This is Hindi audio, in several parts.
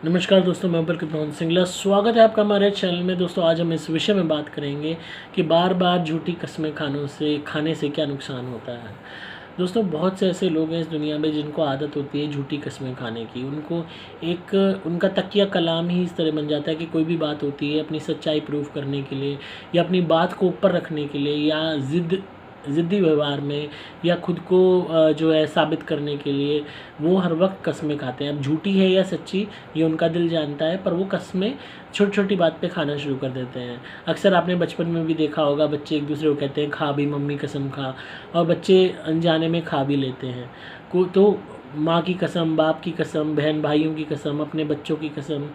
नमस्कार दोस्तों, मैं पुलकित मोहन सिंगला स्वागत है आपका हमारे चैनल में। दोस्तों, आज हम इस विषय में बात करेंगे कि बार बार झूठी कस्में खाने से क्या नुकसान होता है। दोस्तों, बहुत से ऐसे लोग हैं इस दुनिया में जिनको आदत होती है झूठी कस्में खाने की। उनको एक उनका तकिया कलाम ही इस तरह बन जाता है कि कोई भी बात होती है अपनी सच्चाई प्रूव करने के लिए या अपनी बात को ऊपर रखने के लिए या ज़िद्दी व्यवहार में या खुद को जो है साबित करने के लिए वो हर वक्त कस्में खाते हैं। अब झूठी है या सच्ची ये उनका दिल जानता है, पर वो कस्में छोटी छोटी बात पे खाना शुरू कर देते हैं। अक्सर आपने बचपन में भी देखा होगा, बच्चे एक दूसरे को कहते हैं खा भी मम्मी कसम खा, और बच्चे अनजाने में खा भी लेते हैं। को तो माँ की कसम, बाप की कसम, बहन भाइयों की कसम, अपने बच्चों की कसम,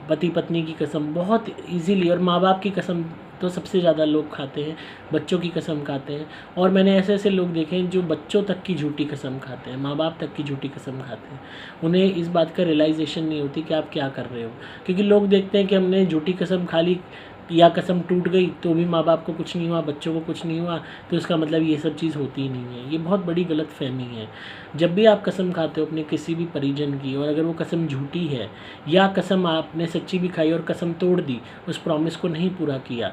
पति पत्नी की कसम बहुत इजीली, और माँ बाप की कसम तो सबसे ज़्यादा लोग खाते हैं, बच्चों की कसम खाते हैं। और मैंने ऐसे ऐसे लोग देखे हैं जो बच्चों तक की झूठी कसम खाते हैं, माँ बाप तक की झूठी कसम खाते हैं। उन्हें इस बात का रियलाइजेशन नहीं होती कि आप क्या कर रहे हो, क्योंकि लोग देखते हैं कि हमने झूठी कसम खा ली या कसम टूट गई तो भी माँ बाप को कुछ नहीं हुआ, बच्चों को कुछ नहीं हुआ, तो इसका मतलब ये सब चीज़ होती ही नहीं है। ये बहुत बड़ी गलत फहमी है। जब भी आप कसम खाते हो अपने किसी भी परिजन की, और अगर वो कसम झूठी है या कसम आपने सच्ची भी खाई और कसम तोड़ दी, उस प्रॉमिस को नहीं पूरा किया,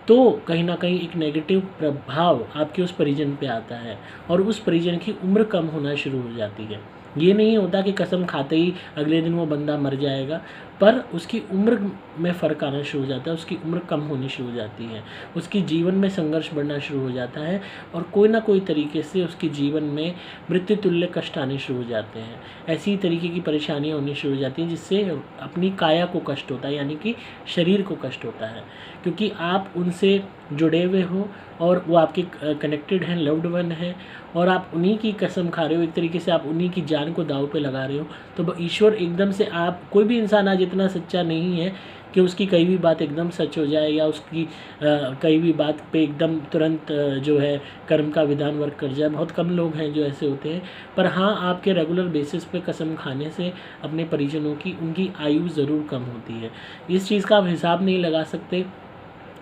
तो कहीं न कहीं एक नेगेटिव प्रभाव आपके उस परिजन पे आता है और उस परिजन की उम्र कम होना शुरू हो जाती है। ये नहीं होता कि कसम खाते ही अगले दिन वो बंदा मर जाएगा, पर उसकी उम्र में फ़र्क आना शुरू हो जाता है, उसकी उम्र कम होनी शुरू हो जाती है, उसकी जीवन में संघर्ष बढ़ना शुरू हो जाता है और कोई ना कोई तरीके से उसके जीवन में मृत्यु तुल्य कष्ट आने शुरू हो जाते हैं। ऐसी तरीके की परेशानियाँ होनी शुरू हो जाती हैं जिससे अपनी काया को कष्ट होता है, यानी कि शरीर को कष्ट होता है, क्योंकि आप उनसे जुड़े हुए हो और वो आपके कनेक्टेड हैं, लव्ड वन हैं, और आप उन्हीं की कसम खा रहे हो। एक तरीके से आप उन्हीं की जान को दाँव पे लगा रहे हो। तो ईश्वर एकदम से, आप कोई भी इंसान आज इतना सच्चा नहीं है कि उसकी कई भी बात एकदम सच हो जाए या उसकी कई भी बात पे एकदम तुरंत जो है कर्म का विधान वर्क कर जाए। बहुत कम लोग हैं जो ऐसे होते हैं। पर हाँ, आपके रेगुलर बेसिस पे कसम खाने से अपने परिजनों की उनकी आयु ज़रूर कम होती है। इस चीज़ का आप हिसाब नहीं लगा सकते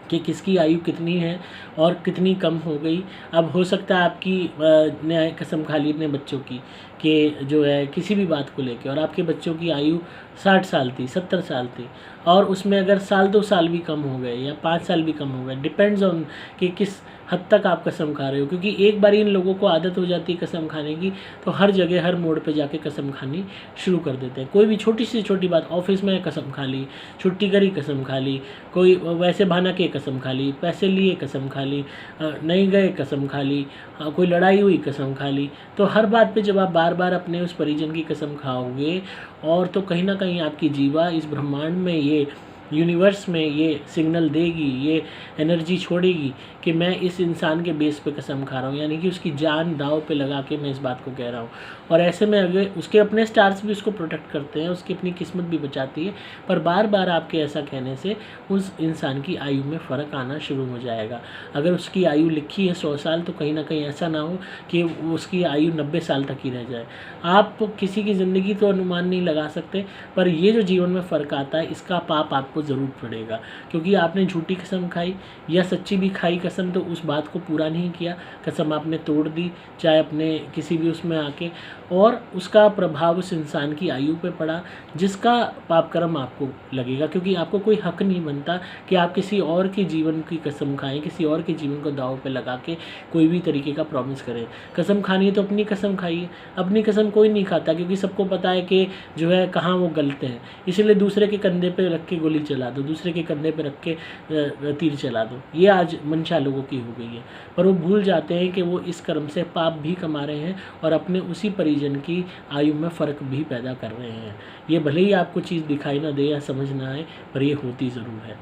कि किसकी आयु कितनी है और कितनी कम हो गई। अब हो सकता है आपकी ने कसम खा ली अपने बच्चों की कि जो है किसी भी बात को लेके, और आपके बच्चों की आयु 60 साल थी, 70 साल थी, और उसमें अगर साल 2 साल भी कम हो गए या 5 साल भी कम हो गए, डिपेंड्स ऑन कि किस हद तक आप कसम खा रहे हो। क्योंकि एक बार इन लोगों को आदत हो जाती है कसम खाने की, तो हर जगह हर मोड़ पे जाके कसम खानी शुरू कर देते हैं। कोई भी छोटी से छोटी बात, ऑफिस में कसम खा ली, छुट्टी करी कसम खा ली, कोई वैसे बहाना के कसम खा ली, पैसे लिए कसम खा ली, नहीं गए कसम खा ली, कोई लड़ाई हुई कसम खा ली। तो हर बात पे जब आप बार बार अपने उस परिजन की कसम खाओगे, और तो कहीं ना कहीं आपकी जीवा इस ब्रह्मांड में, ये यूनिवर्स में ये सिग्नल देगी, ये एनर्जी छोड़ेगी कि मैं इस इंसान के बेस पे कसम खा रहा हूँ, यानी कि उसकी जान दाव पे लगा के मैं इस बात को कह रहा हूँ। और ऐसे में अगर उसके अपने स्टार्स भी उसको प्रोटेक्ट करते हैं, उसकी अपनी किस्मत भी बचाती है, पर बार बार आपके ऐसा कहने से उस इंसान की आयु में फ़र्क आना शुरू हो जाएगा। अगर उसकी आयु लिखी है 100 साल, तो कहीं ना कहीं ऐसा ना हो कि उसकी आयु 90 साल तक ही रह जाए। आप किसी की ज़िंदगी तो अनुमान नहीं लगा सकते, पर ये जो जीवन में फ़र्क आता है इसका पाप आपको ज़रूर पड़ेगा, क्योंकि आपने झूठी कसम खाई या सच्ची भी खाई कसम, तो उस बात को पूरा नहीं किया, कसम आपने तोड़ दी, चाहे अपने किसी भी उसमें आके, और उसका प्रभाव उस इंसान की आयु पे पड़ा, जिसका पाप कर्म आपको लगेगा। क्योंकि आपको कोई हक नहीं बनता कि आप किसी और के जीवन की कसम खाएं, किसी और के जीवन को दांव पे लगा के कोई भी तरीके का प्रॉमिस करें। कसम खानी है तो अपनी कसम खाइए। अपनी कसम कोई नहीं खाता, क्योंकि सबको पता है कि जो है कहाँ वो गलत हैं, इसलिए दूसरे के कंधे पे रख के गोली चला दो, दूसरे के कंधे पे रख के तीर चला दो। ये आज मंशा लोगों की हो गई है, पर वो भूल जाते हैं कि वो इस कर्म से पाप भी कमा रहे हैं और अपने उसी परिजन की आयु में फ़र्क भी पैदा कर रहे हैं। ये भले ही आपको चीज़ दिखाई ना दे या समझ ना आए, पर ये होती ज़रूर है।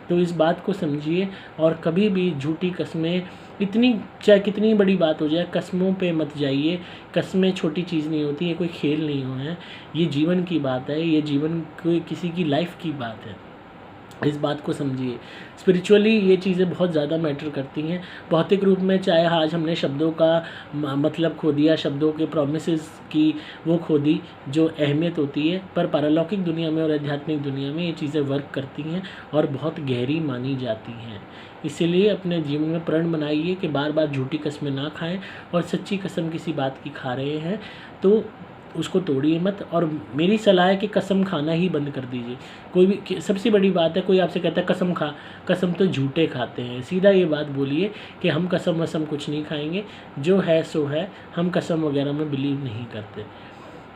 तो इस बात को समझिए, और कभी भी झूठी कस्में, इतनी चाहे कितनी बड़ी बात हो जाए, कस्मों पे मत जाइए। कस्में छोटी चीज़ नहीं होती, ये कोई खेल नहीं हो है, ये जीवन की बात है, ये जीवन कोई किसी की लाइफ की बात है। इस बात को समझिए। स्पिरिचुअली ये चीज़ें बहुत ज़्यादा मैटर करती हैं। भौतिक रूप में चाहे आज हमने शब्दों का मतलब खो दिया, शब्दों के प्रोमिसेस की वो खो दी जो अहमियत होती है, पर पारलौकिक दुनिया में और आध्यात्मिक दुनिया में ये चीज़ें वर्क करती हैं और बहुत गहरी मानी जाती हैं। इसीलिए अपने जीवन में प्रण बनाइए कि बार बार झूठी कस्में ना खाएं, और सच्ची कसम किसी बात की खा रहे हैं तो उसको तोड़िए मत। और मेरी सलाह है कि कसम खाना ही बंद कर दीजिए। कोई भी, सबसे बड़ी बात है, कोई आपसे कहता है कसम खा, कसम तो झूठे खाते हैं, सीधा ये बात बोलिए कि हम कसम वसम कुछ नहीं खाएंगे, जो है सो है, हम कसम वगैरह में बिलीव नहीं करते।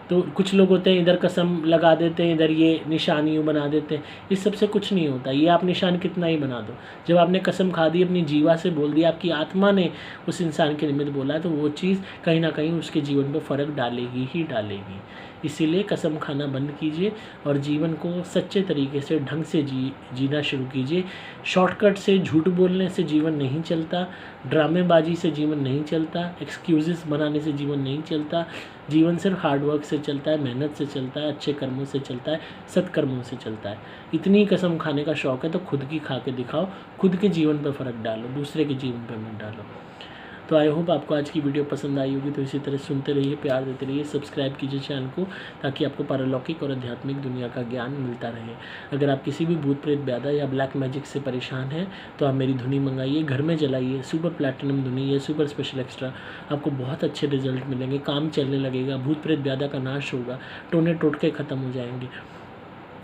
तो कुछ लोग होते हैं इधर कसम लगा देते हैं, इधर ये निशान यूँ बना देते हैं, इस सब से कुछ नहीं होता। ये आप निशान कितना ही बना दो, जब आपने कसम खा दी, अपनी जीवा से बोल दिया, आपकी आत्मा ने उस इंसान के निमित्त बोला है, तो वो चीज़ कहीं ना कहीं उसके जीवन पर फ़र्क डालेगी ही डालेगी। इसीलिए कसम खाना बंद कीजिए और जीवन को सच्चे तरीके से ढंग से जीना शुरू कीजिए। शॉर्टकट से, झूठ बोलने से जीवन नहीं चलता, ड्रामेबाजी से जीवन नहीं चलता, एक्सक्यूज़ेस बनाने से जीवन नहीं चलता। जीवन सिर्फ हार्डवर्क से चलता है, मेहनत से चलता है, अच्छे कर्मों से चलता है, सत्कर्मों से चलता है। इतनी कसम खाने का शौक़ है तो खुद की खा के दिखाओ, खुद के जीवन पर फ़र्क डालो, दूसरे के जीवन पर मत डालो। तो आई होप आपको आज की वीडियो पसंद आई होगी। तो इसी तरह सुनते रहिए, प्यार देते रहिए, सब्सक्राइब कीजिए चैनल को, ताकि आपको पारलौकिक और आध्यात्मिक दुनिया का ज्ञान मिलता रहे। अगर आप किसी भी भूत प्रेत ब्यादा या ब्लैक मैजिक से परेशान हैं तो आप मेरी धुनी मंगाइए, घर में जलाइए, सुपर प्लैटिनम धुनी या सुपर स्पेशल एक्स्ट्रा, आपको बहुत अच्छे रिजल्ट मिलेंगे, काम चलने लगेगा, भूत प्रेत ब्यादा का नाश होगा, टोने टोटके ख़त्म हो जाएंगे।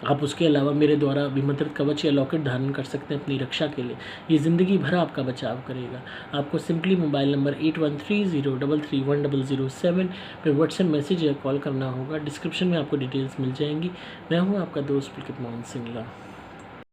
आप उसके अलावा मेरे द्वारा विमंत्रित कवच या लॉकेट धारण कर सकते हैं अपनी रक्षा के लिए। ये ज़िंदगी भर आपका बचाव करेगा। आपको सिंपली मोबाइल नंबर 8130331007 पे व्हाट्सएप मैसेज या कॉल करना होगा। डिस्क्रिप्शन में आपको डिटेल्स मिल जाएंगी। मैं हूँ आपका दोस्त पुलकित मोहन सिंगला।